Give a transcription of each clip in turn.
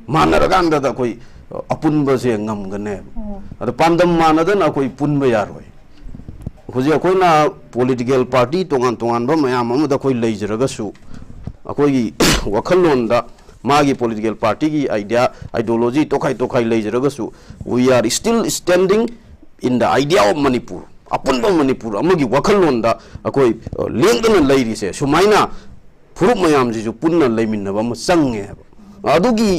मानरकांदा कोई अपुनब से गमगने अद पांदम मानदना कोई पुनब यारोय हुजे अखोइना पॉलिटिकल पार्टी तोंगान तोंगान बा मयाम अमदा कोई लेजरगसु अखोई वखलोंदा मागी पॉलिटिकल पार्टी की आइडिया आइडियोलॉजी तोखाई तोखाई लेजरगसु we are still standing in the idea of Manipur अपुनब मणिपुर अमगी वखलोंदा अखोई लेंगदना लेरिसे सुमाइना फुरुप मयाम जिजु पुन्ना लेमिन्नबा म संगे अदुगी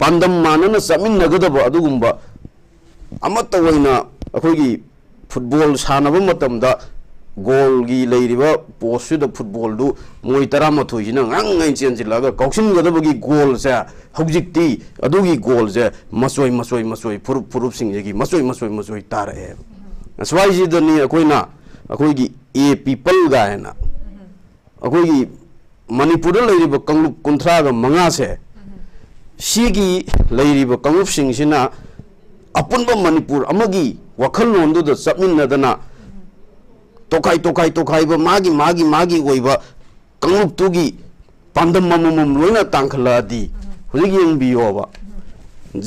पांदम मानना चमिन्नगदब अदुगुंबा अमत्त वइना अखोई फुटबॉल सानब मतमदा गोल की लेरिबा पोस्ट फुटबॉल दु मोय 13 जिना ngang चेंजिलागा कौसिनगदबगी गोल से हौजिक्ति अदुगी गोल से मसोय मसोय मसोय फुरुप फुरुप सिंगगी मसोय मसोय मसोय तारे अस्वाई जिदनी अखोइना अखोइगी ए पीपल गायना अखोइगी मणिपुर लेरिबा कंगलुप 35 से सिगी लेरिबा कंगलुप सिंगसिना अपुनब मणिपुर अमगी वखलोंदुद चमिन्नदना तोखाई तोखाई तोखाई मागी मागी मागी ओइबा कंगलुप तुगी पांदम ममम लोइना तांखलादी हुजिग यंबियोबा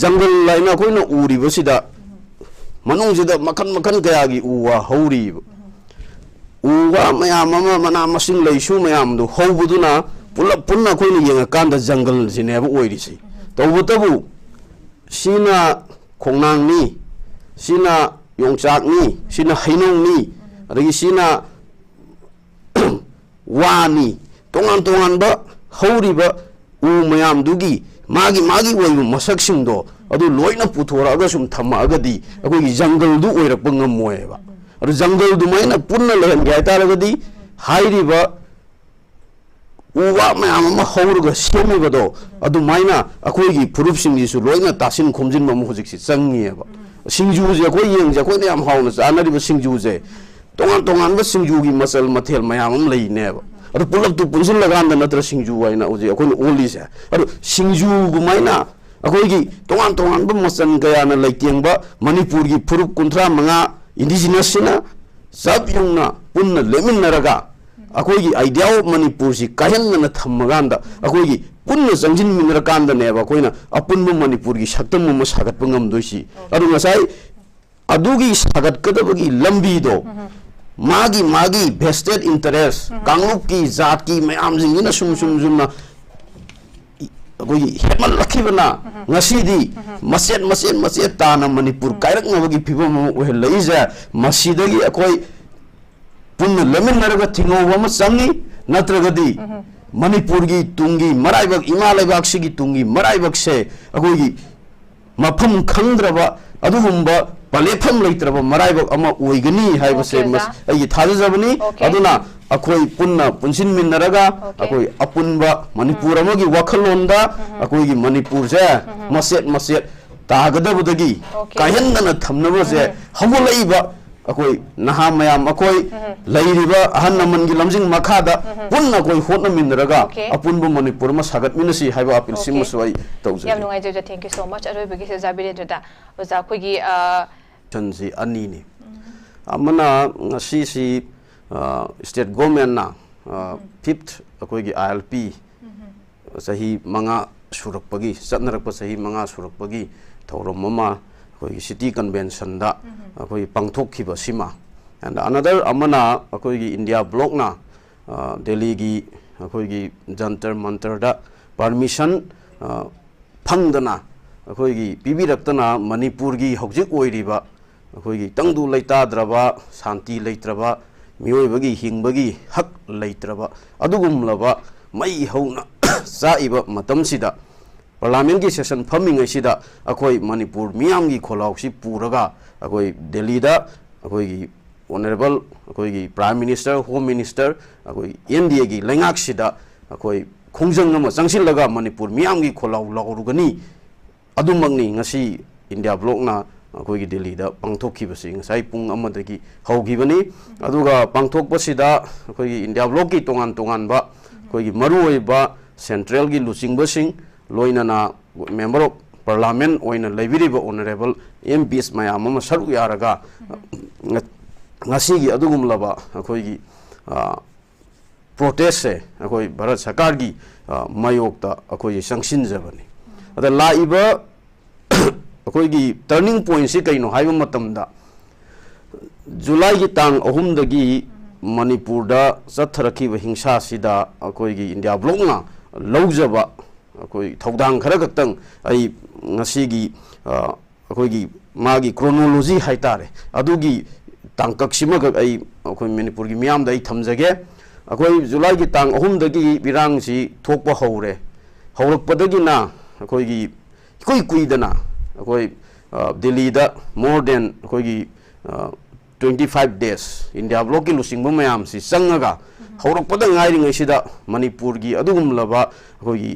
जंगल लाइना कोइना उरिबसिदा मनुंगसिदा मखन मखन कयागी उवा हौरिब उवा मयाम मना मसिंग लैसु मयाम दु हौबुदुना पुलप पुन्ना कोइना यंगाकांदा जंगल सिनेबा ओइरिसि तौबतबु सिना खोंनांगनी सिना योंचाकनी सिना हैनौनी अदगी सिना वानी तोंगान तोंगान बा हौरिबा उ मयाम दुगी मागी मागी ओइबु मसकसिंदो अदु लोइना पुथोरागा सुम थमागदी अखोई जंगल दु ओइरप ngमोएबा अदु जंगल दु माइना पुन्ना लहन गायतारगदी हाइरिबा उवा मयाम म हौरगा सेमिबदो अदु माइना अखोईगी फुरुपसिंगिसु लोइना तासिन खोमजिन मम हुजिक्सि चंगिएबा सिंजुजे अखोई येंजे अखोइना याम हाउना चानारिबा सिंजुजे तोंगान तोंगान बा सिंजुगी मसल मथेल मयाम म लैनेबा अदु पुलप तु पुनसिन लगांदा नत्र सिंजु वाइना उजे अखोइना ओलिसे अदु सिंजु गुमाइना अखोईगी तोंगान तोंगान बा मसन गयाना लैतेंबा मणिपुर की फुरुप 35 इंडिजिनस सिना सब युंगना पुन्ना लेमिनरगा अखोईगी आइडिया ऑफ मणिपुर सि कायनना थमगांदा अखोईगी पुन्ना संजिन मिनरकांदा नेबा अखोइना अपुनब मणिपुर की सक्तम म सागतप ngमदोइसि अदु ngसाई अदुगी सागतकदबगी लंबीदो मागी मागी वेस्टेड इंटरेस्ट कांगलुप की जात की मयाम जिंगिना सुम सुम जुमना कोई हेमल रखिबना ngसीदी मसेट मसेट मसेट ताना मणिपुर कायरकनबगी फिबम ओहे लइजा मसीदगी अखोई पुन्ना लेमिनरगा थिंगोबा म संगी नत्रगदी मणिपुर की तुंगी मराइबक इमा लेबाक सिगी तुंगी मराइबक से अखोई मफम खंद्रबा अदुगुंबा पलेफम लेत्रबा मराइबक अमा ओइगनी हाइबसे मस अई थाजबनी अदुना अखोई पुन्ना पुनसिन मिनरगा अखोई अपुनबा मणिपुर अमगी वखलोंदा अखोईगी मणिपुर से मसेट मसेट तागदबदगी कायनना थमनबसे हवलैबा अखोई नहा मयाम अखोई लैरिबा अहन नमनगी लमजिंग मखादा पुन्ना कोई होटना मिनरगा अपुनबा मणिपुर म सागत मिनसी हाइबा अपील सिमसुई तौजे याम नुंगाइ जे थैंक यू सो मच अरोइबगी से जाबिरेद्रदा ओजा अखोईगी चनसी अनीनी अमना ngasi स्टेट गवर्नमेंट ना 5th अखोईगी ILP सही मंगा सुरकपगी चतनरक सही मंगा सुरकपगी थौरम ममा अखोईगी सिटी कन्वेंशन दा अखोई पांगथोखिबा सिमा and another Amna अखोईगी India block ना दिल्ली की अखोईगी जंतर मंतर दा परमिशन फंगदना अखोईगी पीबीरक्तना मणिपुर की हौजिक ओइरिबा अखोईगी तंगदु लैताद्रबा शांति लैत्रबा मियोइबगी हिंगबगी हक लैत्रबा अदुगुमलबा मई हौना चाइबा मतमसिदा पार्लियामेंट की सेशन फमिंगसिदा अखोई मणिपुर मियाम की खोलाउसी पूरगा अखोई दिल्ली दा अखोईगी ऑनरेबल अखोईगी प्राइम मिनिस्टर होम मिनिस्टर अखोई NDA की लैंगाक्सिदा अखोई खोंजंग अमा चंगसिलगा मणिपुर मियाम की खोलाउ लाउरुगनी अदुमंगनी ngasi इंडिया ब्लॉक ना अखोईगी दिल्ली दा पांगथोखिबसि ngसाई पुंग अमदगी हौगिबनी अदुगा पांगथोकपसिदा अखोईगी इंडिया ब्लॉक की तोंगान तोंगान बा अखोईगी मरुओइबा सेंट्रल की लुचिंगबसिंग लोइनाना मेंबर ऑफ पार्लियामेंट ओइना लेबिरिबा ऑनरेबल MPs मयाम अमा सरुक यारगा ngasi gi अदुगुमलबा अखोईगी प्रोटेस्ट से अखोई भारत सरकार की मायोक्ता अखोई संसिनजबनी अदा लाइबा अखोगी टर्निंग पॉइंट से कई हाइबा मतमदा जुलाई की तांग अहुमदगी मणिपुर दा चथरखिबा हिंसा सिदा अखोगी इंडिया ब्लॉक ना लौजबा अखोई थौदांग खरा खतंग आई ngasiगी अखोगी मागी क्रोनोलॉजी हाइतारे अदुगी तांकक्सिमा आई अखोई मणिपुर की मियाम दई थमजगे अखोई जुलाई की तांग अहुमदगी बिरांग सी थोकपा हौरे हौरकपदगी ना अखोगी कोई कुइदना अखोई दिल्ली दा मोर देन अखोगी 25 days इंडिया ब्लॉक की लुसिंग मैम से चंगा हौरकपद गाइरिंगसिदा मणिपुर की अदुगुमलबा अखोगी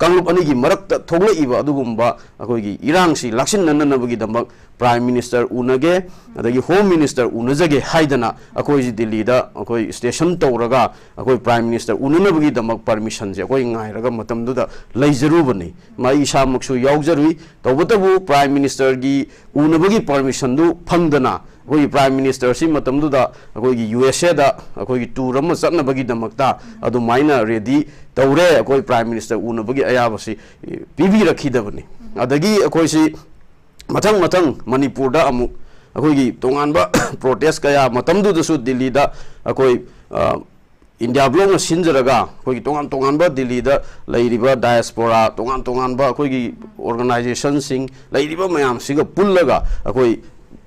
कांगलुप अनी की मरक्ता थोगलइबा अदुगुम्बा अखोगी इरांगसी लाक्सिनननबगीदमक प्राइम मिनिस्टर उनगे अदगी होम मिनिस्टर उनजगे हाइदना अखोई दिल्ली दा अखोई स्टेशन तौरगा अखोई प्राइम मिनिस्टर उननबगीदमक परमिशन जे अखोई गाइरगा मतमदुदा लैजरुबनी माई इसामक्सु यावजरुई तौबतबु प्राइम मिनिस्टर की उनबगी परमिशन दु फंगदना अखोई प्राइम मिनिस्टर सी मतमदुदा अखोई यूएसए दा अखोई टूर अमा चटनबगीदमकता अदुमाइना रेडी तौरे अखोई प्राइम मिनिस्टर उनबगी अयाबसी पीबी रखीदबनी अदगी अखोई सी मथंग मथंग मणिपुर दा अमुक अखोई तोंगानबा प्रोटेस्ट कया मतमदुदसु दिल्ली दा अखोई इंडिया ब्लॉक सिंजरगा अखोई तोंगान तोंगानबा दिल्ली दा लैरिबा डायस्पोरा तोंगान तोंगानबा अखोई ऑर्गेनाइजेशन सिंग लैरिबा मयाम सिगा पुल्लगा अखोई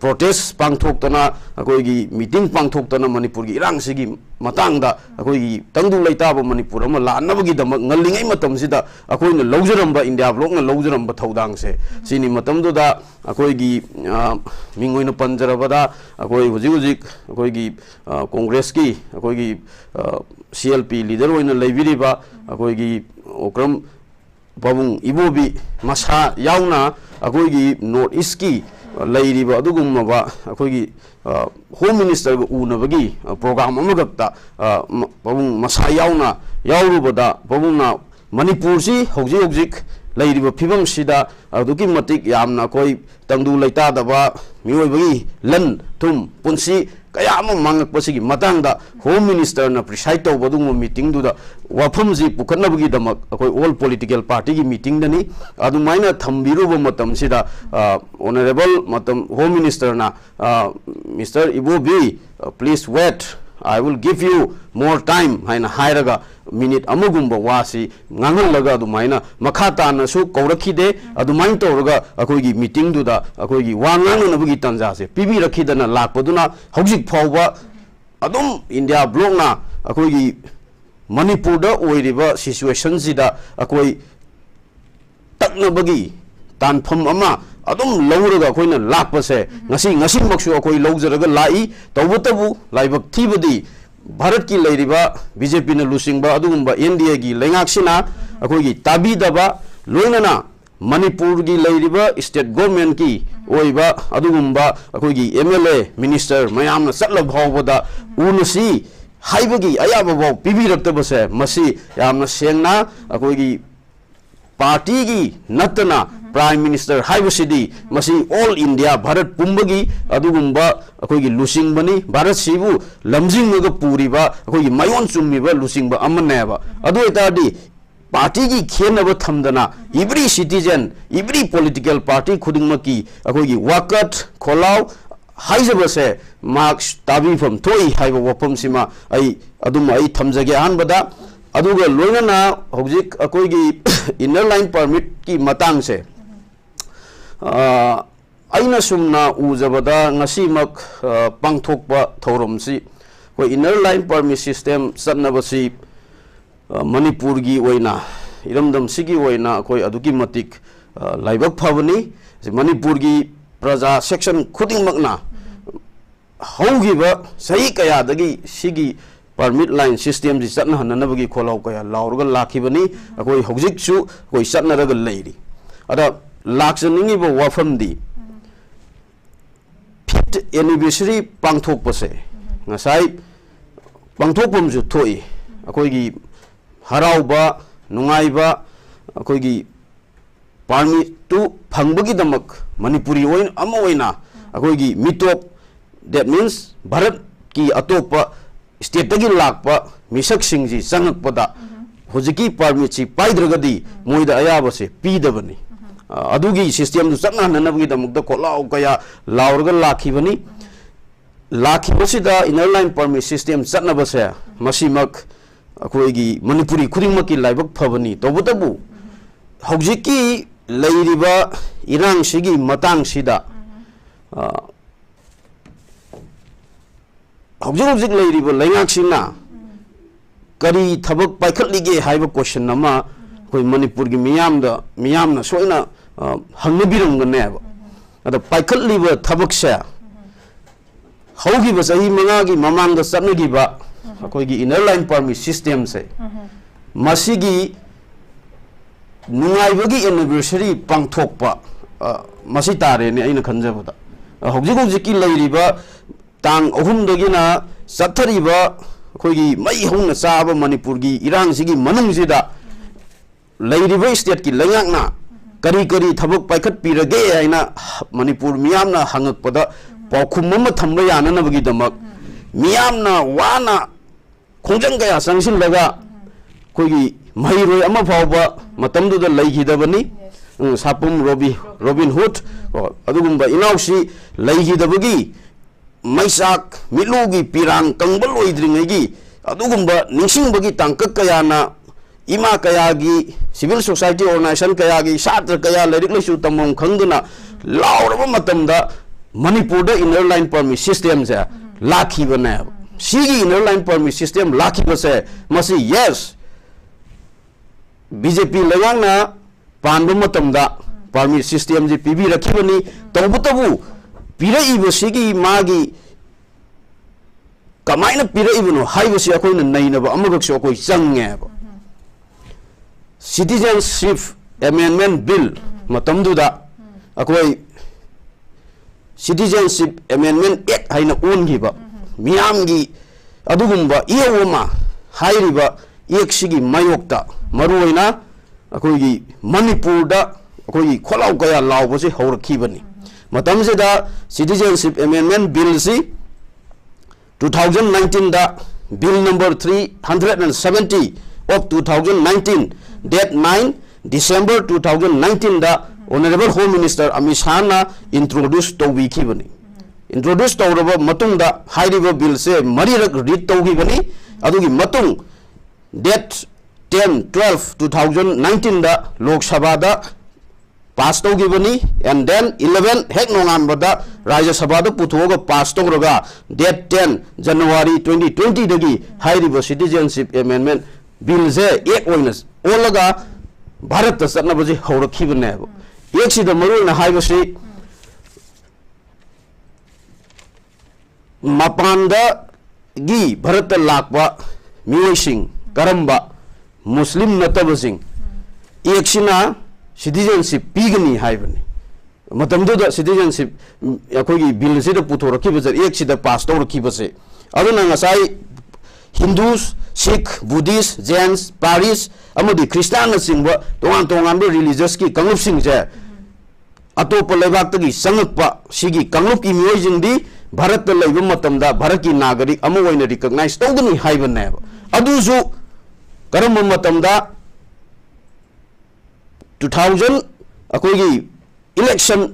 प्रोटेस्ट पांथोक्तना अखोई मीटिंग पांथोक्तना मणिपुर की इरांग सिगी मतंगदा अखोई तंगदु लैताब मणिपुर अमा लानबगीदमक ngalingay matamsida अखोइना लौजरंबा इंडिया ब्लॉक ना लौजरंबा थौदांग से सिनी मतमदुदा अखोई मिंगोइना पंजरबदा अखोई हुजिक अखोई कांग्रेस की अखोई सीएलपी लीडर होइना लैबिरिबा अखोई ओक्रम बाबुंग इबोबी मसा यावना अखोई नॉर्थ ईस्ट की लैरिबा अदुगुम्मबा अखोई होम मिनिस्टर उनबगी प्रोग्राम अमगक्ता बाबुंग मसा यावना यावरुबदा बाबुंगना मणिपुर सी हौजिक लैरिबा फिबम सिदा अदुकी मतिक यामना कोई तंगदु लैतादबा मियोइबगी लन थुम पुंसी कया मांगपसिगी मतंगदा होम मिनिस्टर ना प्रिसाइड तौबदुंग मीटिंग दुदा वाफम जी पुखनबगी दमक अखोई ऑल पॉलिटिकल पार्टी की मीटिंग दनी अदुमाइना थंबिरुब मतम सिदा ऑनरेबल मतम होम मिनिस्टर ना mister Ibobi please wait I will give you more time haina hairaga minute amagumba wasi ngangallaga adumaina makhata na su kaurakhide adumain tawraga akoigi meeting duda akoigi wangang nabugi tanja se pibi rakhidana lakpaduna hojik phawba adum India block na akoigi Manipur da oiriba situation sida akoi taknabagi tanpham ama Adam लौरगा अखोइना लापसे ngasi मक्सु अखोइ लौजरगा लाई तौबतबु लाइबक थीबदी भारत की लैरिबा BJP न लुसिंगबा अदुगुम्बा NDA की लेंगाक्सिना अखोइगी ताबीदबा लोइनना मणिपुर की लैरिबा state government की ओइबा अदुगुम्बा अखोइगी MLA minister मयामना चटल भावबदा उनसी हाइबगी अयाबा भाव पिबिरक्तबसे मसी यामना सेंगना अखोइगी party की नतना prime minister हाइबसिदी मसी ऑल इंडिया भारत पुंबगी अदुगुम्बा अखोइगी लुसिंगबनी भारत सिबु लमजिंगगा पुरिबा अखोइगी मायोन चुम्मिबा लुसिंगबा अमनेबा अदु एतादी पार्टी की खेनब थमदना every citizen every political party खुदिंगमकी अखोइगी वाकट खोलाव हाइजबसे मार्क्स ताबीफम थोई हाइबा वफमसिमा आई थमजगे अनबदा अदुगा लोइनना हौजिक अखोइगी इनर लाइन परमिट की मतंग से अइना सुमना उजबदा ngasimak pangthokpa thoromsi ko inner line permit system satnabasi manipur gi oina iramdam sigi oina koi aduki matik laibak phabani manipur gi praja section khuding makna haugiba sahi kaya dagi sigi permit line system ji satna hananabagi kholau kaya laurga lakhibani akoi hojik chu koi satnaraga leiri ada laksaningi ba wafamdi 5th anniversary pangthok pase ngasai pangthokpam ju thoi akoigi harauba nungaiba akoigi permit tu phangbagi damak manipuri oin ama oina akoigi mitop that means bharat ki atopa state tagi lakpa misak singji sangakpada होजिकी permit सी पाइद्रगदी मोइदा अयाब से पीदबनी अदुगी system दु चंगना ननबगी दमुक कोलाउ कया लाउरग लाखिबनी लाखिबसिदा इनर लाइन परमिट सिस्टम चटनबसे मसिमक अखोइगी मणिपुरी खुदिमकी लाइबक फबनी तबुतबु होजिकी लैरिबा इरांग सिगी मतंग सिदा होजिक होजिक लैरिबा लैंगाक सिना करी थबक पाइखटलिगे हाइबा क्वेश्चन अमा कोई मणिपुर की मियामना सोइना हंगबिरंगनेब अदा पाइखटलिबा थबकसे हौगिबा सही मंगागी ममांग द सनगिबा अखोइगी इनर लाइन परमिट सिस्टम से मसिगी नुंगाइबगी एनिवर्सरी पांगथोकपा मसि तारेने अइना खंजबदा हौजिक हौजिकी लैरिबा तांग अहुमदगिना सत्थरिबा अखोइगी मई हौना चाब मणिपुर की इरांगसिगी मनुंगसिदा लैरिबा स्टेट की लैंगाकना करी करी थबक पाइखट पिरगे हाइना मणिपुर मियामना हंगकपदा पाउखुम अमा थंबा याननबगिदमक मियामना वाना खोंजंग कया संगसिनलगा कोई महिरोय अमा फावबा मतमदुदा लैगिदबनी सापुम रोबिन हुड अदुगुंबा इनाउसी लैगिदबगी मैसाक मिलुगी पिरांग कंबल ओइद्रिंगैगी अदुगुंबा निंसिंगबगी तांकक कयाना इमा कयागी सिविल सोसाइटी ऑर्गेनाइजेशन कयागी छात्र कया लैरिक लैसु तमम खंगना लाउरबा मतमदा Manipur inner line permit system से लाखिबने सिगी इनर लाइन परमिट सिस्टम लाखिबसे मसी यस बीजेपी लैंगांगना पानबा मतमदा परमिट सिस्टम जे पीबी रखिबनी तबुतबु पिरइबसिगी मागी कमाइना पिरइबनो हाइबसि अखोइना नैनबा अमगकसो अखोइ चंगेबा सिटीजनशिप अमेंडमेंट बिल मतमदुदा अखोइ सिटीजनशिप अमेंडमेंट एक्ट हाइना ओनगिबा मियामगी अदुगुंबा इयोमा हाइरिबा एक्सिगी मायोक्ता मरुइना अखोइगी मणिपुरदा अखोइगी खोलाउ कया लाउबसे हौरखिबनी मतमसेदा सिटीजनशिप अमेंडमेंट बिल सी 2019 दा bill number 370 of 2019 date 9 December 2019 दा Honorable Home Minister Amit Shah na introduce tawbikhibani introduce tawraba matung da hairiba bill se marirak read tawgibani adugi matung date 10/12/2019 da Lok Sabha da pass tawgibani and then 11 hek nongan bada Rajya Sabha da puthoga pass tawraga date 10 January 2020 dagi hairiba citizenship amendment bill se ek oinas olaga Bharat ta satna baji haurakibane एक सिदा मरुना हाइबसी मपानदा गी भारत लाकबा मियोइसिंग करम्बा मुस्लिम नतबसिंग एक सिना citizenship पीगनी हाइबनी मतमदुदा citizenship अखोगी bill से पुथोरखिबसे एक सिदा पास तौरखिबसे अदुना ngasai Hindus, Sikh, Buddhist, Jains, Paris, amadi Christian na singba tongan tongan be religious ki kangup sing je atopa lebak tagi sangakpa sigi kangup ki mioi jingdi Bharat ta leiba matamda Bharat ki nagarik amu oina recognize tawgani haibane adusu karam matamda 2000 akoigi election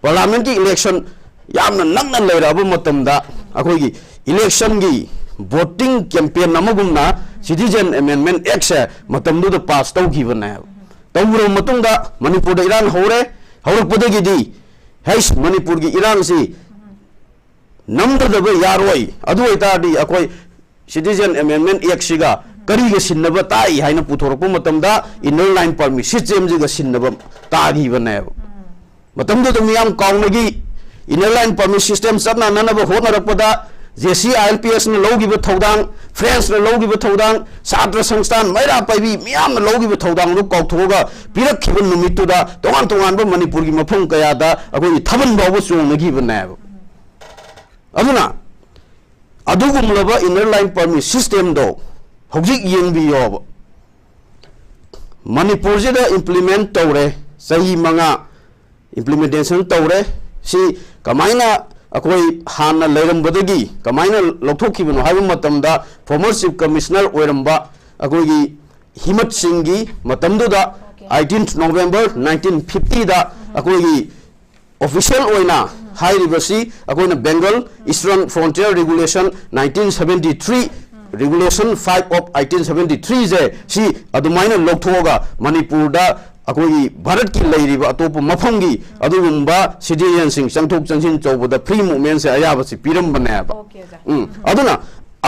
parliamentary election yamna nangna leiraba matamda akoigi election gi voting campaign namagumna citizen amendment act se matamdu da pass tawgibane tawro matungda manipur da iran hore haurakpadagi di hais manipur gi iran si namda da ba yaroi adu itadi akoi citizen amendment act siga kari ga sinnaba tai haina puthorappa matamda inner line permit system ji ga sinnaba tagibane matamdu da miyam kaunagi inner line permit system sabna nanaba honarapada JC ILPS na logi ba thodang France na logi ba thodang Sadra Sangstan Maira Paibi miyam na logi ba thodang ru kauthoga pirakhiba numittu da tongan tongan ba Manipur gi mafum kaya da akoi thaban ba chong nagi ba na aduna adugumlaba inner line permit system do hojik yengbi yob Manipur je da implement tawre sahi manga implementation tawre si kamaina अकोई हाना लेरंबदगी कमाइना लौथोखिबनो हाइबा मतमदा former chief commissioner ओइरंबा अकोई हिमत सिंगी मतमदुदा 18 November 1950 दा अकोगी ऑफिशियल ओइना हाई रिवर्सी अकोना Bengal eastern frontier regulation 1973 regulation 5 of 1873 जे सी अदुमाइना लोकथोगा मणिपुर दा अकोगी भारत की लेरिबा अतोप मफंगी अदुगुंबा सिटीजन सिंग संथोक चंसिन चौबदा फ्री मूवमेंट से अयाबसी पिरम बनेबा अदुना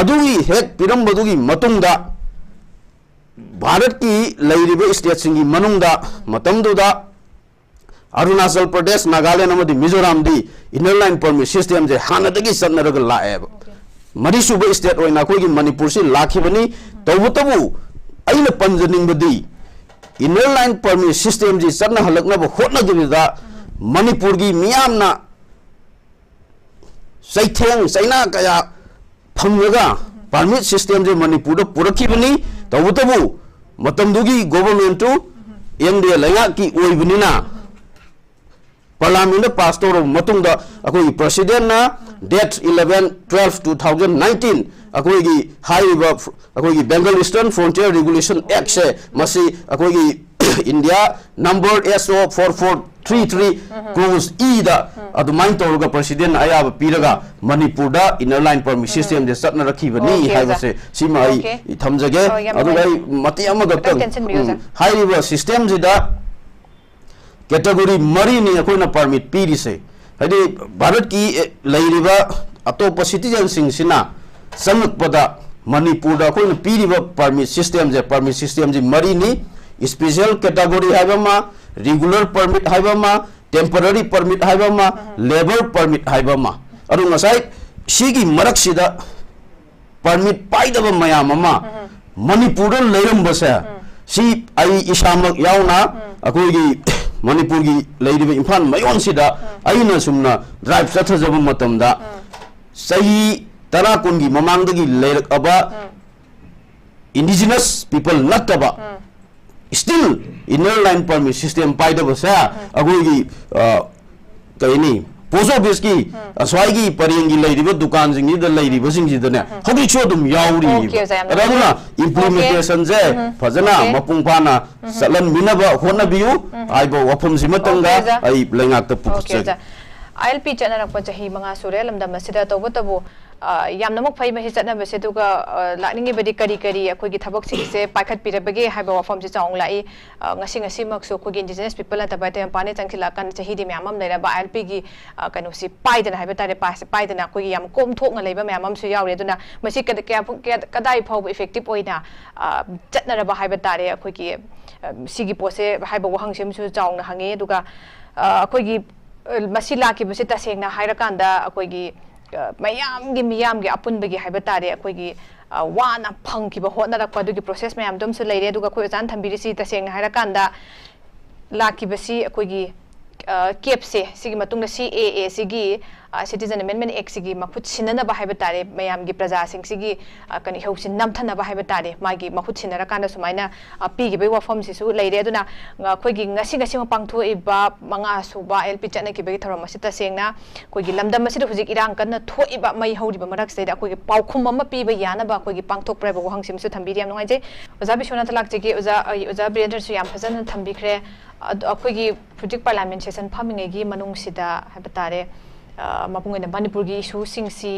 अदुगी हेक पिरम बदुगी मतुंगदा भारत की लेरिबा स्टेट सिंगी मनुंगदा मतमदुदा अरुणाचल प्रदेश नागालैंड अमदी मिजोराम दी इनर लाइन परमिट सिस्टम जे हानदगी सन्नरग लाएब मरीसुब स्टेट ओइना कोगी मणिपुर से लाखिबनी तौबतबु अइना पंजनिंगबदी इनर लाइन परमिट सिस्टम जी सन्ना हलकनब होटनगिदा मणिपुर की मियामना सैथेंग सैना कया फंगगा परमिट सिस्टम जे मणिपुर पुरखिबनी तौबतबु मतमदुगी गवर्नमेंट टू एंडे लैंगा की ओइबनिना पार्लियामेंट पास तौर मतुंग अखोई प्रेसिडेंट ना डेट 11/12/2019 अखोई हाइबा अखोई Bengal eastern frontier regulation act से मसी अखोई इंडिया नंबर SO 4433 क्लोज ई दा अदुमाइन तौरगा प्रेसिडेंट आयाब पीरगा मणिपुर दा इनर लाइन परमिट सिस्टम जे सटना रखिबनी हाइबसे सीमा आई थमजगे अदुगाई मति अमगतंग हाइबा सिस्टम जिदा कैटेगरी मरी ने अखोना परमिट पीरिसे हदि भारत की लेरिबा अतोप सिटीजन सिंगसिना संगपदा मणिपुर दा अखोना पीरिबा परमिट सिस्टम जे मरी नि स्पेशल कैटेगरी हाइबमा रेगुलर परमिट हाइबमा टेम्पररी परमिट हाइबमा लेबर परमिट हाइबमा अरु ngасai सिगी मरकसिदा परमिट पाइदबा मयाम अमा मणिपुर लेरमबसे सी आई इसामक यावना अखोगी मणिपुर की लेरिबा इम्फाल मयोनसिदा अइना सुमना ड्राइव चथजब मतमदा सही तरा कुनगी ममांगदगी लेरकबा इंडिजिनस पीपल नतबा still inner line permit system पाइदबसा अखोगी कइनी पोस्ट ऑफिस की असवाई परेंगी लेरिबा दुकान सिंगी द लेरिबा सिंगजिदने हबि छो दुम याउरी अदुना इंप्लीमेंटेशन जे फजना मपुंग पाना सलन मिनबा होनबियु आइबो वफम सिमतंगा आई लेंगाक त पुखचे ILP चनरक चाही मंगा सुरे लमदम सिदा तौबतबो यामनमक फै महि चनबसे दुगा लानिंगे बदि करी करी अखोगी थबक सिसे पाखत पिरबगे हाइबा वफम से चांग लाई ngasi ngasi makso खोगी इंडिजिनस पीपल अत बाते पाने चंखिला कान चाही दि म्यामम लेरा बा ILP की कनो सि पाइदन हाइबा तारे पास पाइदन खोगी याम कोम थोक न लेबा म्यामम सु यावरे दुना मसि कदाई फाव इफेक्टिव ओइना चटनरबा हाइबा तारे अखोगी सिगी पोसे हाइबा वहंग सिम सु चांग न हंगे दुगा अखोगी मसी लाखिबसे तसेंगना हाइरकांदा अखोगी मियामगी अपुनबगी हाइबा तारे अखोगी वाना फंगिबा होनरक अदुगी प्रोसेस मैम दुम सु लेरे दुगा खोय जान थंबिरिसी तसेंगना हाइरकांदा लाखिबसी अखोगी केपसे सिगी मतुंग CAA सिगी सिटीजन अमेंडमेंट एक्ट सिगी मखुत सिनना बाहाइब तारे मयाम की प्रजा सिंग सिगी कनि हौसि नमथना बाहाइब तारे मागी मखुत सिनरा कांदा सुमाइना पीगी बे वफम सिसु लेरे अदुना खोगी ngasi ngasi ma pangthoiba manga suba LP chana ki begi thoram masita sengna खोगी लमदम मसिद हुजिक इरांग कन्न थोइबा मई हौरिबा मरक सेदा खोगी पाउखुम अमा पीबा याना बा खोगी पांगथोक प्रेबा वहंग सिमसु थंबिरि याम नंगाइजे ओजा बिशोना तलाकजेगी ओजा ब्रेंडर सु याम फजन थंबिखरे अखोगी प्रोजेक्ट पार्लियामेंट सेशन फामिंगेगी मनुंग सिदा हाइबा तारे मपुंगना मणिपुर की इशू सिंगसी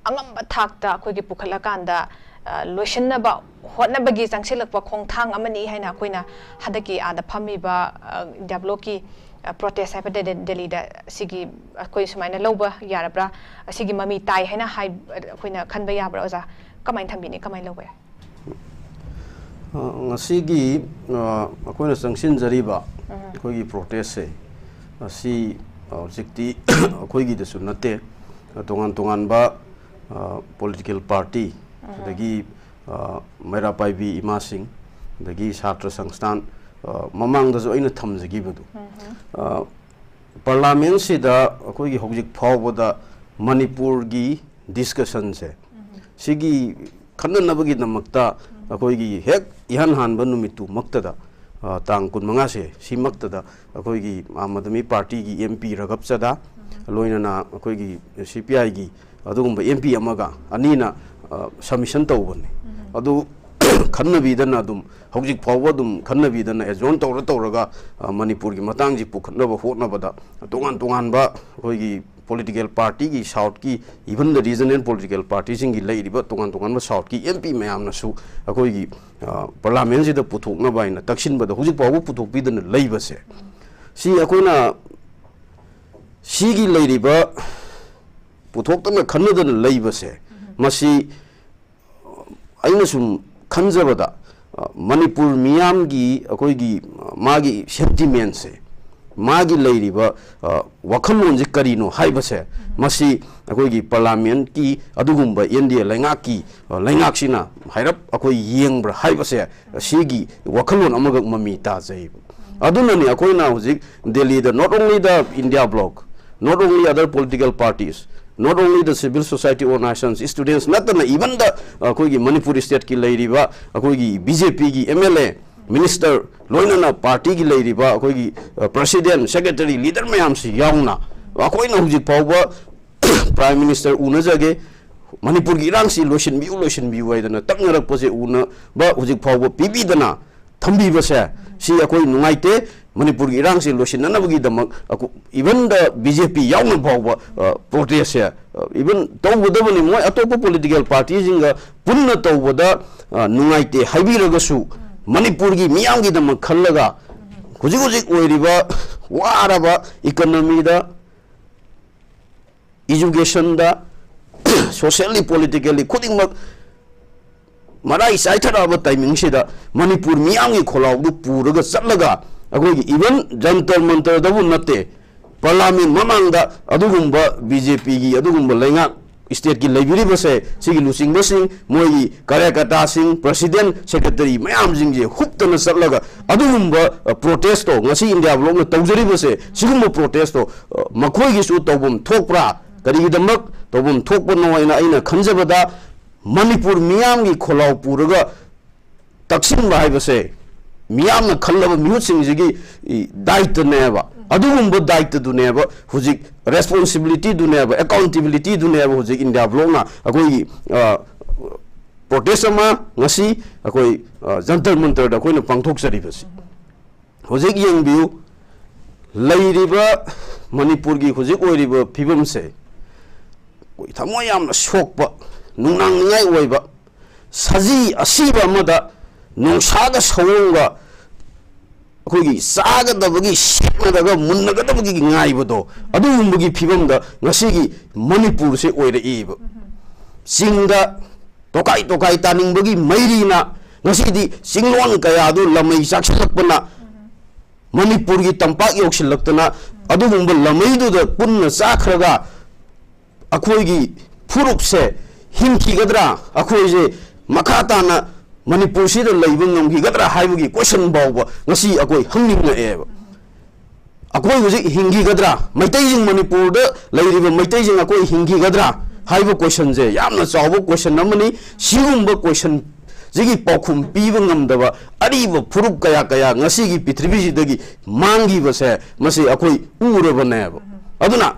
अंगम थाकता अखोगी पुखला कांदा लोशनबा होनबगी चांगसिलकपा खोंथांग अमनी हैना अखोइना हदकी आदा फमीबा डेवलप की प्रोटेस्ट है दिल्ली सिगी अखोई सुमाइना लौबा यारब्रा सिगी ममी ताई हैना हाइ अखोइना खनबा याब्रा ओजा कमाइन थंबिनी कमाइन लौबा ngasiगी अखोइना चांगसिनजरिबा अखोगी प्रोटेस्ट से asi objecti अखोगी दसु नते तोंगान तोंगान बा political party दगी मेरा पाइबी इमा सिंह दगी छात्र संस्थान ममांग दसु अइना थमजगी बदु पार्लियामेंट सिदा अखोगी हौजिक फावबदा मणिपुर की डिस्कशन से सिगी खन्ननबगी नमक्ता अखोगी हेक इहान हानबा नुमितु मक्तदा तांग कुनमंगा से सिमक्तदा अखोगी आम आदमी पार्टी की MP रगपचदा लोइनना अखोगी CPI की अदुगुंबा MP अमगा अनीना सबमिशन तौबने अदु खन्नबीदना दुम हौजिक फावबा दुम खन्नबीदना एजोन तौरगा मणिपुर की मतंगजी पुखनबा होटनबदा तोगान तोगानबा अखोइगी political party की साउथ की even the regional political parties की लेरिबा तोगान तोगान साउथ की MP मैम नसु अखोइगी पार्लियामेंट सिदा पुथोकना बाइना तक्सिनबदा हौजिक फावबा पुथोकबीदना लेइबसे सी अखोइना सीगी लेरिबा पुथोकतना खन्नदना लेइबसे मसी अइना सुम खंजबदा मणिपुर मियाम की अखोइगी मागी सेंटिमेंट से मागी लेरिबा वखलोन जे करिनो हाइबसे मसी अखोइगी पार्लियामेंट की अदुगुंबा इंडिया लैंगाक्सिना हाइरप अखोइ येंब्रा हाइबसे सीगी वखलोन अमग ममी ताजै अदुननि अखोइना हुजिक दिल्ली द not only the India bloc not only other political parties, not only the civil society organizations, students, not even the कोई मणिपुर स्टेट की लेरिबा कोई BJP की MLA मिनिस्टर लोइना पार्टी की लेरिबा कोई प्रेसिडेंट सेक्रेटरी लीडर में हम से याउना कोई ना हुजिक पाउबा प्राइम मिनिस्टर उनजगे मणिपुर की इरांग सी लोशन भी वाइदना तकनरक पसे उन बा हुजिक पाउबा पीबीदना थंबी बसे सी कोई नुंगाइते मणिपुर की इरांग से लोशननबगी दमक इवन द BJP याउन फाउबा प्रोटेस्ट है इवन तौबदबनि मोय अतोप पॉलिटिकल पार्टी जिंगा पुन्न तौबदा नुंगाइते हाइबिरगसु मणिपुर की मियाम की दमक खल्लगा हुजिक हुजिक ओइरिबा वाराबा इकोनॉमी दा एजुकेशन दा सोशली पॉलिटिकली खुदिमक मराई साइथराबा टाइमिंग सिदा मणिपुर मियाम की खोलाउदु पुरगा चलगा अखोई इवन जंतर मंतर दबु नते पार्लियामेंट ममांगदा अदुगुंबा BJP की अदुगुंबा लेंगा स्टेट की लेबिरिबसे सिगी लुसिंग बसिंग मोई कार्यकर्ता सिंह प्रेसिडेंट सेक्रेटरी मयाम जिंजे हुप्तन सलगा अदुगुंबा प्रोटेस्ट तो ngasi इंडिया ब्लॉक में तौजरिबसे सिगुंबा प्रोटेस्ट तो मखोई सु तौबम थोकप्रा करिगिदमक तौबम थोकप नोइना आइना खंजबदा मणिपुर मियाम की खोलाउ पुरगा तक्सिन बाइबसे मियाम खल्लब मिहुसिंगी दायित्व नेबा अदुगुंबा दायित्व दुनेबा हुजिक रेस्पॉन्सिबिलिटी दुनेबा अकाउंटेबिलिटी दुनेबा हुजिक इंडिया ब्लॉकना अकोई प्रोटेस्ट अमा ngasi अकोई जंतर मंतर दा कोइना पांगथोकसरिबसे हुजिक येंबिउ लैरिबा मणिपुर की हुजिक ओइरिबा फिबम से कोई थमो यामना सोकपा नुंनांगनाय ओइबा सजी असीबा अमदा नुंसादा सवंगा अखोगी सागदबगी सेमदगा मुन्नगदबगी ngaibado adugumbagi phibamda ngasigi manipur se oireib singda tokai taningbagi mairina ngasidi singlon kaya adu lamai saksilakpana manipur gi tampak yoksilakna adugumba lamai du da punna sakhraga akhoi furup se himkigadra akhoi je makhatana Manipur से लेगद्रा है question बाव अकोई हंगने अकोई हिंगीगद्रा मैतई मणिपुर मैतई अकोई हिंगीगद्रा है question से चाव question question जी पाखुम पीबंगमदब अरीब फुरुप कया कया पृथ्वी मांगीबसे अकोई उरबनेब अदुना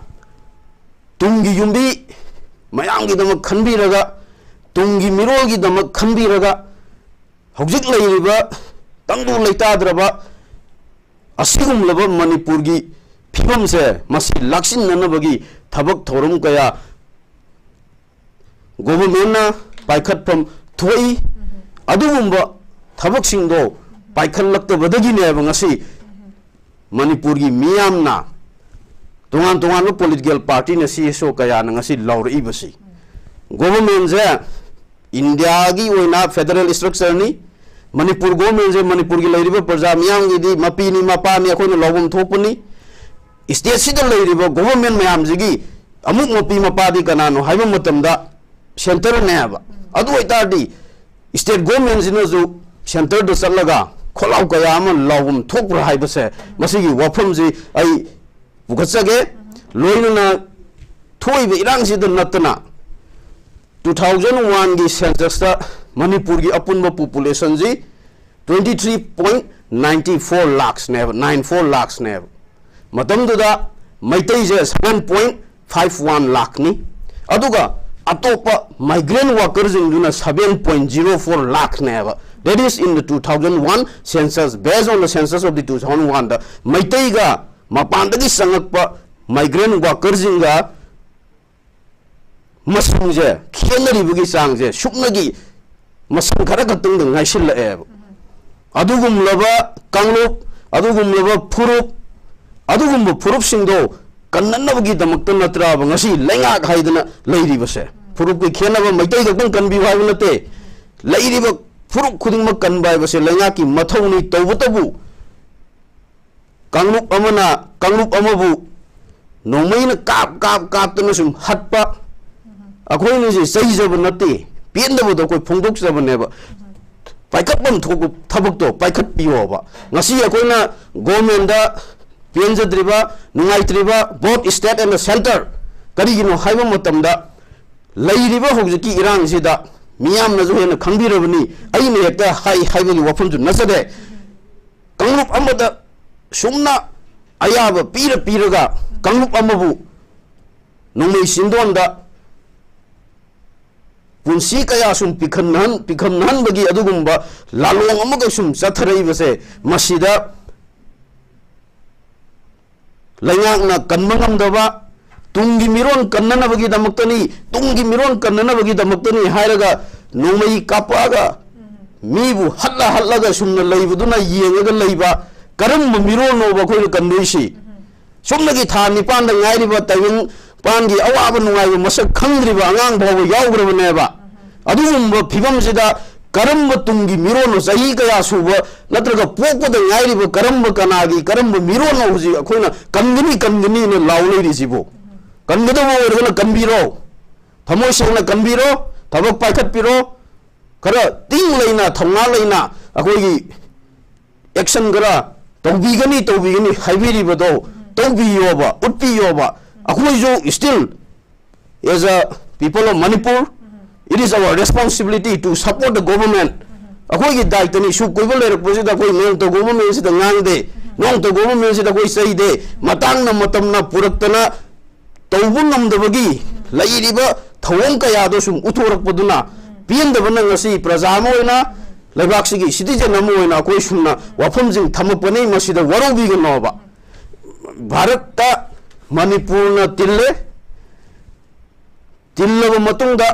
तुंगी युंबी मयांगीदमक खनबीरगा तुंगी मिरोलगीदमक खनबीरगा हौजिक लेरिबा तंगु लेताद्रबा असिगुमलब मणिपुर की फिबम से मसी लाक्सिननबगी थबक थोरम कया गवर्नमेंटना पाइखतफम थोई अदुगुंबा थबकसिंगदो पाइखलक्तबदगिनेब ngasi मणिपुर की मियामना तोंगान तोंगान पॉलिटिकल पार्टी ने CSO कया ngasi लौरइबसी गवर्नमेंट से इंडिया की ओइना फेडरल स्ट्रक्चर नि मणिपुर गवर्नमेंट से मणिपुर की लेरिबा प्रजा मियाम की मपीनी मपानी अखोइना लौबम थोपनी स्टेट सिदा लेरिबा गवर्नमेंट मियाम जिगी अमुक मपी मपादी कनानो हाइबा मतमदा सेंटर नेबा अदु ओइतादी स्टेट गवर्नमेंट जिनजु सेंटर द चलगा खोलाउ कया अम लौबम थोपरा हाइबसे मसिगी वफम जी आई बुगचगे लोइना थोइबा इरांग सिदा नतना 2001 की सेंसस मणिपुर की अपुनब पॉपुलेशन जी 23.94 लाख ने 94 लाख ने मतमदुदा मैतई जे 7.51 लाख नि अदुगा अतोप माइग्रेंट वर्कर जिंगदुना 7.04 लाख नेबा that is in the 2001 census based on the census of the 2001 da maitai ga mapandagi sangakpa migrant worker jinga masungje khenari bugi sangje shuknagi masang khara katung dang ngaisil la adugum laba kanglup adugum laba purup singdo kannanabagi damakta natra ngasi lenga khaidana leiri base purup ki khenaba maitai ga tang kan bi bhai nate leiri ba purup khuding ma kan bai base lenga ki mathoni tawbatabu kanglup amabu nomaina kap tana sum hatpa akhoi ni se sai jab nate piendaba do koi phongdok jab ne ba paikat bam thogu thabak to paikat piyo ba ngasi akoina government da pienjadriba nungaitriba both state and the center karigino haiba matamda leiriba hojiki irang sida miyam na jo hena khangbirabani aine hekta haibagi wafam ju nasade kanglup amada sumna ayaba piraga kanglup amabu nungmei sindonda punsi kaya sum pikhamnan bagi adugumba lalong amaga sum satharai base masida laingakna kanmangam daba tungi miron kannana bagi damaktani tungi miron kannana bagi damaktani hairaga nomai kapaga mibu halla ga sumna leibuduna yengaga leiba karam miron no ba khoi kanduisi sumnagi tha nipan da ngairiba tawing pangi awaba nungai masak khangriba angang bawo yawgrabneba adugumba phibamsida karambo tungi mirono sahi kaya suba natraga pokpada ngairiba karambo kanagi karambo mirono huji akoina kangini ne laulei risibo kangada bo ergana kambiro thamoi sengna kambiro thabak paikhat piro kara ting leina thongna leina akoigi action gara tawbigani haibiribodo tawbiyoba utpiyoba akoijo still as a people of Manipur it is our responsibility to support the government akoigi daitani su koibal le reposita koi nong to government sida ngang de nong to government sida koi sai de matang na matamna puraktana tawbun namdabagi lairiba thawong kaya do sum uthorak paduna piendabana ngasi prajama oina lebaksigi citizen namu oina koi sumna wafam jing thamapani masida warobi ga noba bharat ta manipur na tillaba matungda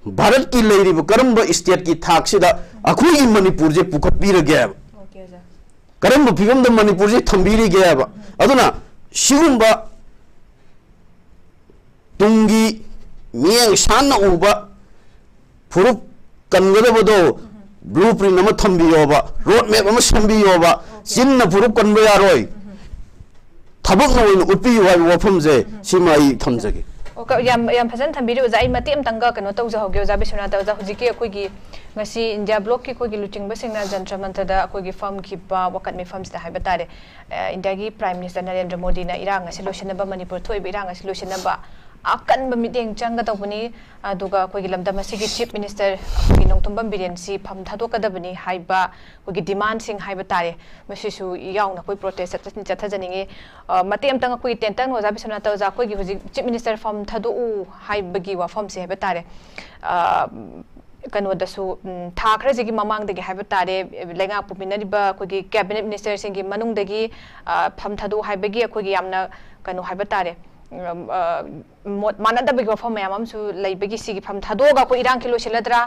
Bharat की लेरिब करम्ब state की थाक्सिदा अखोई मणिपुर जे पुखत्बिरगे करम्ब फिगम the Manipur जे थंबिरिगे अदुना सिगुंबा तुंगी मियंग शान उबा फुरुप कनगदबदो blueprint नम थंबियोबा road map अम संबियोबा चिन्न फुरुप कनबा यारोय थबक नोइन उपियो हाय वफम जे Simai थमजगे yam phazan thambiri oza ai mati am tanga kano tawja hoge oza bisuna ta oza hujiki akoi gi ngasi india block ki koi gi luching ba singna jantra mantha da akoi gi farm ki ba wakat me farms da haiba tare india gi prime minister narendra modi na irang ngasi loshana ba manipur thoi bi irang ngasi loshana ba akan ba meeting changa tawbani aduga akoi gi lamda masigi chief minister akoi gi nongtombam birensi pham thado kadabani haiba akoi gi demand sing haiba tare masisu yauna koi protest chatha janingi mati am tanga koi tentang oza bisuna ta oza akoi gi huji chief minister pham thado u haibagi wa pham se haiba tare कनोदसु था खरजिगी ममांगदगी हाइबा तारे लेंगा पुमिनरिबा कोगी cabinet minister सिंगी मनुंगदगी फम थादु हाइबगी अखोगी यामना कनो हाइबा तारे मानदबगी वफम मयामसु लैबगी सिगी फम थादोगा को इरांग किलो सिलद्रा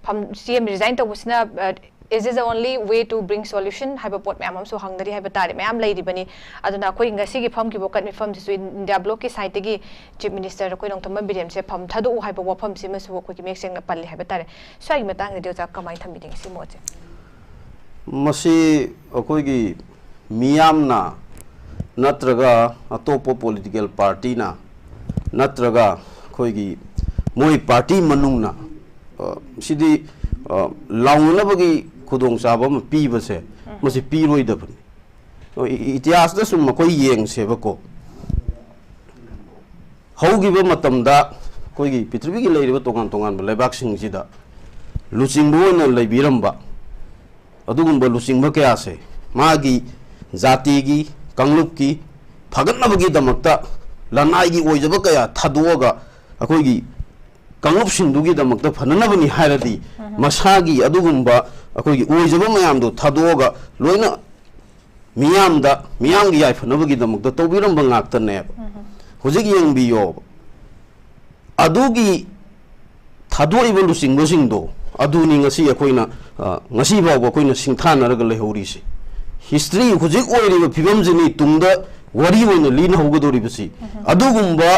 फम सीएम रिजाइन तबुसना is this the only way to bring solution haiba pot ma'am so hangdari haiba tare ma'am lai dibani aduna koi ngasi gi pham ki bokat mi pham su india block ki site gi chief minister koi nong thamba bidem se pham thadu haiba wa pham si masu ko ki mek seng na palle haiba tare swai matang de ja kamai thambi ding si moje masi koi gi miyam na natraga atopo political party na natraga koi gi moi party manung na sidi launa bagi khudong sabam pi base masi pi roi da bani इतिहास दा सुम कोई Young सेबको हौगी बे मतम दा कोई गी पृथ्वी की लेरिबा तोगान तोगान लेबाक सिंग सिदा लुचिंगबो न लेबिरमबा अदुगुंबा लुचिंगबा कया से मागी जाति की कंगलुप की फगनबगी दमकता लनाई की ओइजबा कया थादोगा अखोई गी कांगुपसिंदुगीदमक्ता फननबनी हायरदी मसागी अदुगुंबा अखोगी ओइजबा मयामदो थादोगा लोइना मियामगी याइफनबगीदमक्ता तौबिरंबा ngaktane हुजिक यंगबियो अदुगी थादोइबा लुसिंगबसिंदो अदुनी ngasi अखोइना ngasi बाव अखोइना सिंथानरगा लेहौरिसि हिस्ट्री हुजिक ओइरिबा फिबमजिनी तुंगदा वरी ओइना लीना होगदोरिबसि अदुगुंबा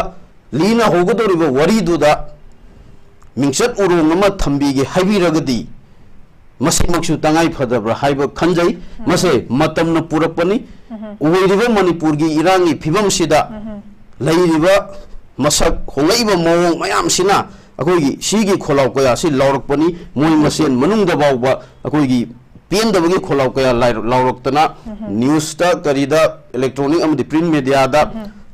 लीना होगदोरिबा वरीदुदा मिंगसत उरोंग अमा थंबीगे हाइबिरगदी मसिमक्सु तंगाई फदब्रा हाइबा खंजै मसे मतमन पुरपनी ओइरिबा मणिपुरगी इरांगी फिबमसिदा लैरिबा मसक होंगैबा मौंग मयामसिना अखोइगी सीगी खोलाव कया सि लौरकपनी मोइ मसेन मनुंगदा बावबा अखोइगी पेंदबगी खोलाव कया लौरक्तना न्यूज़ ता करीदा इलेक्ट्रॉनिक अमदि प्रिंट मीडिया दा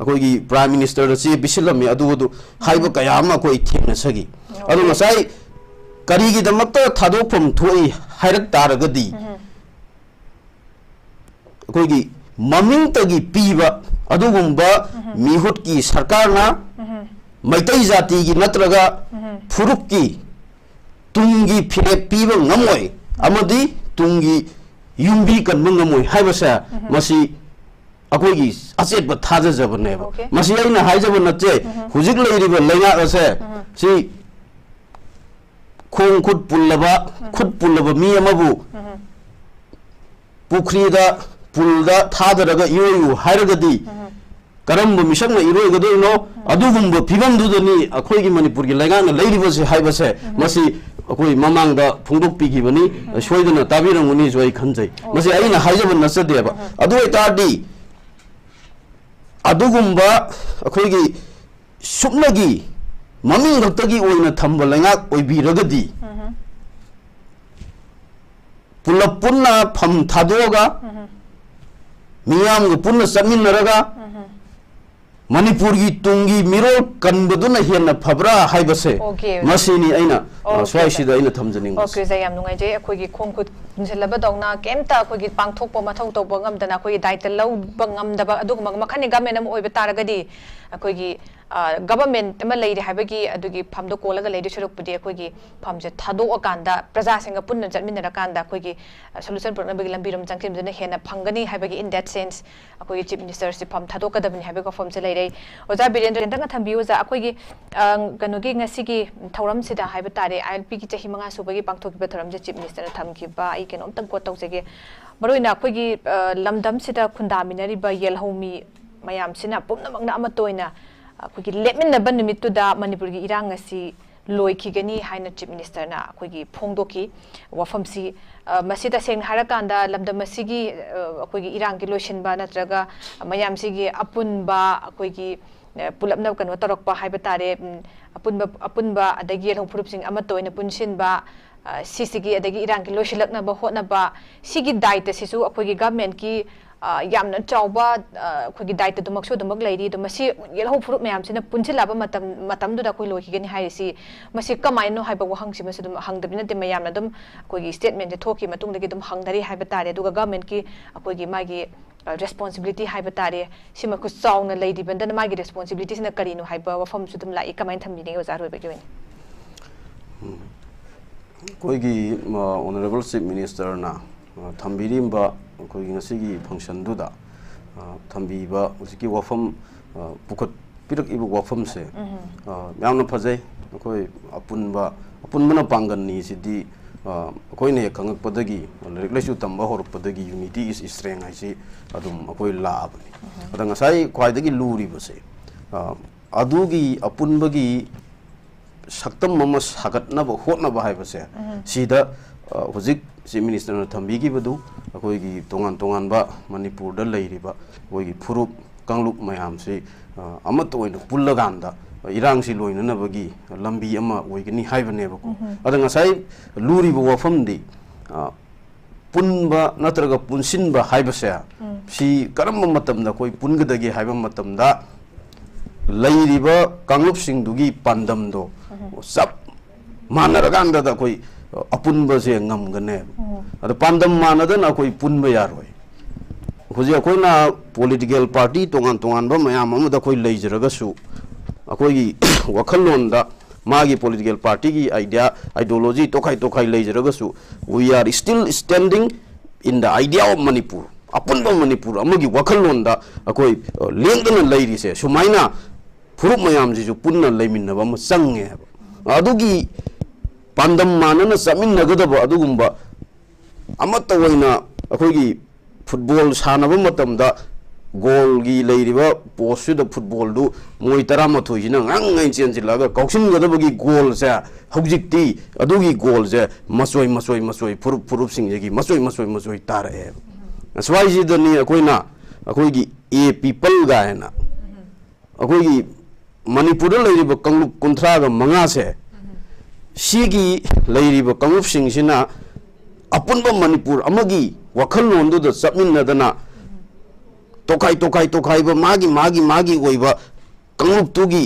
अखोइगी प्राइम मिनिस्टर चे बिसिलमे अदुदु हाइबा कया अमा कोइ थेंगना सगी अदु मसाई करीगी दमक्ता थादोफम थोई हाइरक तारगदी अखोइगी ममिंग तगी पीबा अदुगुंबा मिहुट की सरकार ना मैतई जाति की नत्रगा फुरुक की तुंगी फिरे पीबा ngमोय अमदी तुंगी युंबी कनबा ngमोय हाइबसा मसी अखोइगी अचेत थाजजबनेबा मसी आइना हाइजब नचे हुजिक लेरिबा लैंगा असे सी खोंग खुद पुल्लबा मी अमबु पुखरीदा पुलदा थादरगा इरोयु हाइरगदी करम मिशंग इरोयगदोइनो अदुगुंबा फिबमदुदनी अखोइगी मणिपुरगी लैंगाना लैरिबसे हाइबसे मसी अखोइ ममांगदा फुंगदोकपिगिबनी सोइदना ताबिरंगुनी जोइ खंजै मसी आइना हाइजब नसदेबा अदुइ तारदी अदुगुंबा अखोइगी सुपनगी ममिंग खक्तगी ओइना थंबा लैंगाक ओइबिरगदी पुलप पुन्ना फम थादोगा मियामग पुन्ना चमिनरगा मणिपुर की तुंगी मिरो कनबदुना हेन फबरा हाइबसे मसीनी आइना स्वाइसिदा आइना थमजनिंग ओके जयाम नुंगाइजे अखोइगी खोंखुद पुनसलबा दौना केमता अखोइगी पांगथोकपा मथौ तौबा ngamdana अखोइगी दायित्व लौबा ngamdaba अदुगुमा मखनि गवर्नमेंट अम ओइबा तारगदी अखोइगी गवर्नमेंट अमा लेरि हाइबगी अदुगी फमदो कोलगा लेरि सुरुकपुदी अखोइगी फमजे थादोअकांदा प्रजासिंगा पुन्ना चटमिनरकांदा अखोइगी सोल्यूशन पुरनबगी लंबिरम चंखिमदना हेना फंगनी हाइबगी इन दैट सेंस अखोइगी चीफ मिनिस्टर से फम थादोकदबनि हाइबगा फमसे लेरै ओजा बिरेंद्र दंगा थंबियो जा अखोइगी कनोगी ngasiगी थौरम सिदा हाइबा तारे आईएलपी की चही मंगा सुबगी पांगथोकिबा थौरम जे चीफ मिनिस्टर थमखिबा आई केनोम तंग को तौजेगे मरोइना अखोइगी लमदम सिदा खुंदामिनरिबा येलहोमी मयाम सिना पुमनमंगना अमतोइना अखोइगी लेमिनबा निमित्तुदा मणिपुरगी इरांग असि लोइखिगनी हाइना चीफ मिनिस्टर ना अखोइगी फोंगदोकी वफमसी मसिदा सेंग हारकांदा लमदम मसिगी अखोइगी इरांग की लोइसिनबा नत्रगा मयाम सिगी अपुनबा अखोइगी पुलपना कनो तरक्पा हाइबा तारे अपुनबा अदगी येलहोम फुरुपसिंग अमतोइना पुनसिनबा सिसिगी अदगी इरांग की लोइसिलकनबा होतनबा सिगी दायित्व सिसु अखोइगी गवर्नमेंट की यामना चावबा अखोइगी दायित्व दुमक्सु दुमक लैरी दु मसी येलहो फुरुप मयामसिना पुनसिलाबा मतमदुदा अखोइ लोइखिगनी हाइरिसि मसी कमाइनो हाइबा वहंगसि मसी दुम हंगदबिना ते मयामना दुम अखोइगी स्टेटमेंट जे थोखि मतुंगदगी दुम हंगदरी हाइबा तारे दुगा गवर्नमेंट की अखोइगी मागी responsibility हाइबा तारे सिमा खु चाउना लैदिबंदना मागी responsibility सिना करिनो हाइबा वफम सुदुम लाई कमाइन थम्बिने ओजार होइबगे वेन कोइगी ऑनरेबल चीफ मिनिस्टर ना थम्बिरिमबा कोइगी ngasiगी फंक्शन दुदा थम्बिबा उसिकी वफम पुखत पिरक इबु वफम से यामना फजै कोइ अपुनबना पांगननी सिदी कोइने खंगकपदगी like तंबा होरकपदगी unity is strength HiAce अदुम अकोइ Labni अदा ngasai ख्वाइदगी लूरिबसे अदुगी अपुनबगी सक्तम मम सागतनब होतनब हाइबसे सिदा हुजिक चीफ मिनिस्टर थम्बिगिबदु अकोइगी तोंगान मणिपुरदा लैरिबा कोइगी फुरुप कांगलुक मयामसे अमत ओइनो पुल्लगांदा इरांगसी लोइननबगी लंबी अमा ओइगनी हाइबनेबको अदा ngasai लूरिबो वफमदी पुनबा नत्रगा पुनसिनबा हाइबसे सी करम मतमदा कोइ पुनगदगी हाइबा मतमदा लैरिबा कांगलुपसिंगदुगी पांदमदो सब मानरगांदा कोइ अपुनबसे ngमगने अदा पांदम मानदना कोइ पुनबा यारोय हुजे अखोइना पॉलिटिकल पार्टी तोंगान बा मयाम अमदा कोइ लैजरगसु अखोइगी वखलोंदा मागी पॉलिटिकल पार्टी की आइडिया आइडियोलॉजी तोखाई लेजरगसु we are still standing in the idea of Manipur अपुनब मणिपुर अमगी वखललोंदा अकोई लेंगदन लेरिसे सुमाइना फुरुप मयाम जिजु पुन्ना लेमिन्नब म संगे अदुगी पांदम मानना समिन्नगदब अदुगुंबा अमत्त वइना अखोगी फुटबॉल सानब मतमदा गोल की लेरिबा पोस्ट फुटबॉल दु मोय 13 जिना ngang चेंजिलागा कौसिनगदबगी गोल से हौजिकती अदुगी गोल से मसोय फुरुप सिंगगी मसोय तारे अस्वाई दनी अखोइना अखोगी ए पीपल गायना अखोगी मणिपुर लेरिबा कंगलुप 35 से सिगी लेरिबा कंगलुप सिंगसिना अपुनबा मणिपुर अमगी वखललोंदु द चपमिनदना तोखाई मागी ओइबा कंगलुप तुगी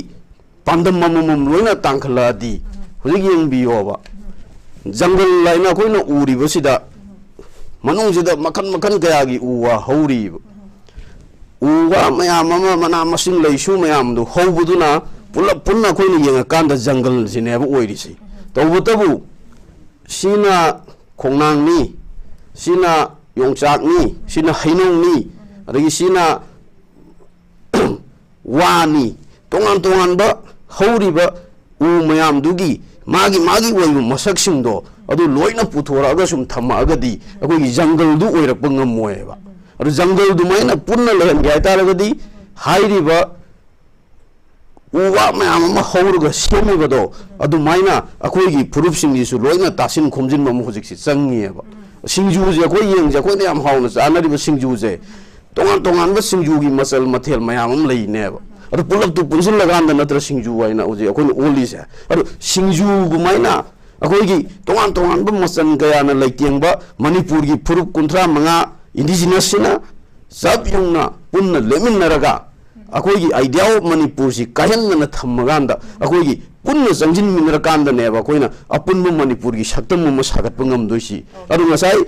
पांदम ममम लोइना तांखलादी हुजिक यंबियोबा जंगल लाइना कोइना उरिबसिदा मनुंगसिदा मखन कयागी उवा हौरीब उवा मयाम मना मसिंग लैसु मयाम दु हौबुदुना पुन्ना कोइना यंगा कांदा जंगल सिनेबा ओइरिसि तौबतबु सिना खोंनांगनी सिना योंचाकनी सिना हैनोंनी अदगी सिना वानी तोंगान हौरिबा उ मयाम दुगी मागी ओइबु मसकसिंदो अदु लोइना पुथोरागा सुम थमागदी अखोगी जंगल दु ओइरप ngमोएबा अदु जंगल दु माइना पुन्ना लहन गायतारगदी हाइरिबा उवा मयाम म हौरगा सेमिबदो अदु माइना अखोगी फुरुपसिंगिसु लोइना तासिन खोमजिन मम हुजिकसि चंगिएबा सिंजुजे अखोई यंगजे अखोइना याम हाउना चानारिबा सिंजुजे तोंगान सिंजू की मसल मथेल मयाम लेनेब अदु पुलप तु पुनसिल लगान नत्र सिंजू वाइना उजे अखोन ओली से अदु सिंजू गुमाइना अखोगी तोंगान मसन गयान लेतेंगबा मणिपुर की फुरुप 35 इंडिजिनस सिना सब युंगना पुन्न लेमिनरगा अखोगी आइडिया ऑफ मणिपुर सि कायनना थमगांदा अखोगी पुन्न संजिन मिनरकांदनेबा अखोइना अपुनब मणिपुर की सक्तम म सागतप ngमदोइसि अदु ngसाई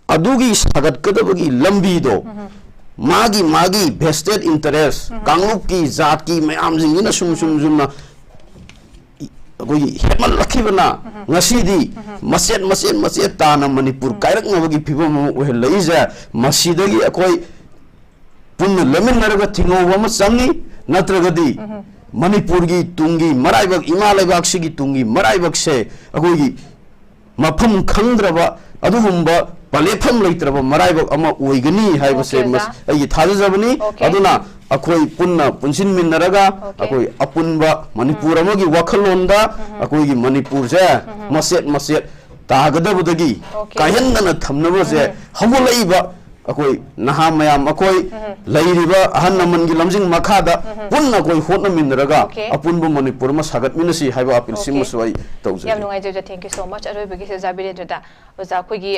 अदुगी सागतकदबगी लंबीदो मागी vested interest कांगलुप की जात की मयाम जिंगना सुम कोई हेमल रखिबना ngasiदी मसेत ताना मणिपुर कायरकनबगी फिबम ओहे लइजा मसीदगी अकोई पुन्न लेमिनरगा थिंगोबा म संगी नत्रगदी मणिपुर की तुंगी मराइबक इमा लेबाक सिगी तुंगी मराइबक से अकोई मफम खंद्रबा अदुगुंबा पलेफम लेत्रब मराइबक अमा ओइगनी हाइबसे मस अई थाजबनी अदुना अखोई पुन्ना पुनसिन मिनरगा अखोई अपुनबा मणिपुर अमगी वखलोंदा अखोई की मणिपुर से मसेत तागदबदगी कायनना थमनबसे हगुलैबा अखोई नहा मयाम अखोई लैरिबा अहन नमन की लमजिंग मखादा पुन्ना कोई होटना मिनरगा अपुनबा मणिपुर म सागत मिनसी हाइबा अपील सिमसवाई तौजे याम नुंगाइजे थैंक यू सो मच अरोइबगी से जाबिरे जदा ओजा अखोई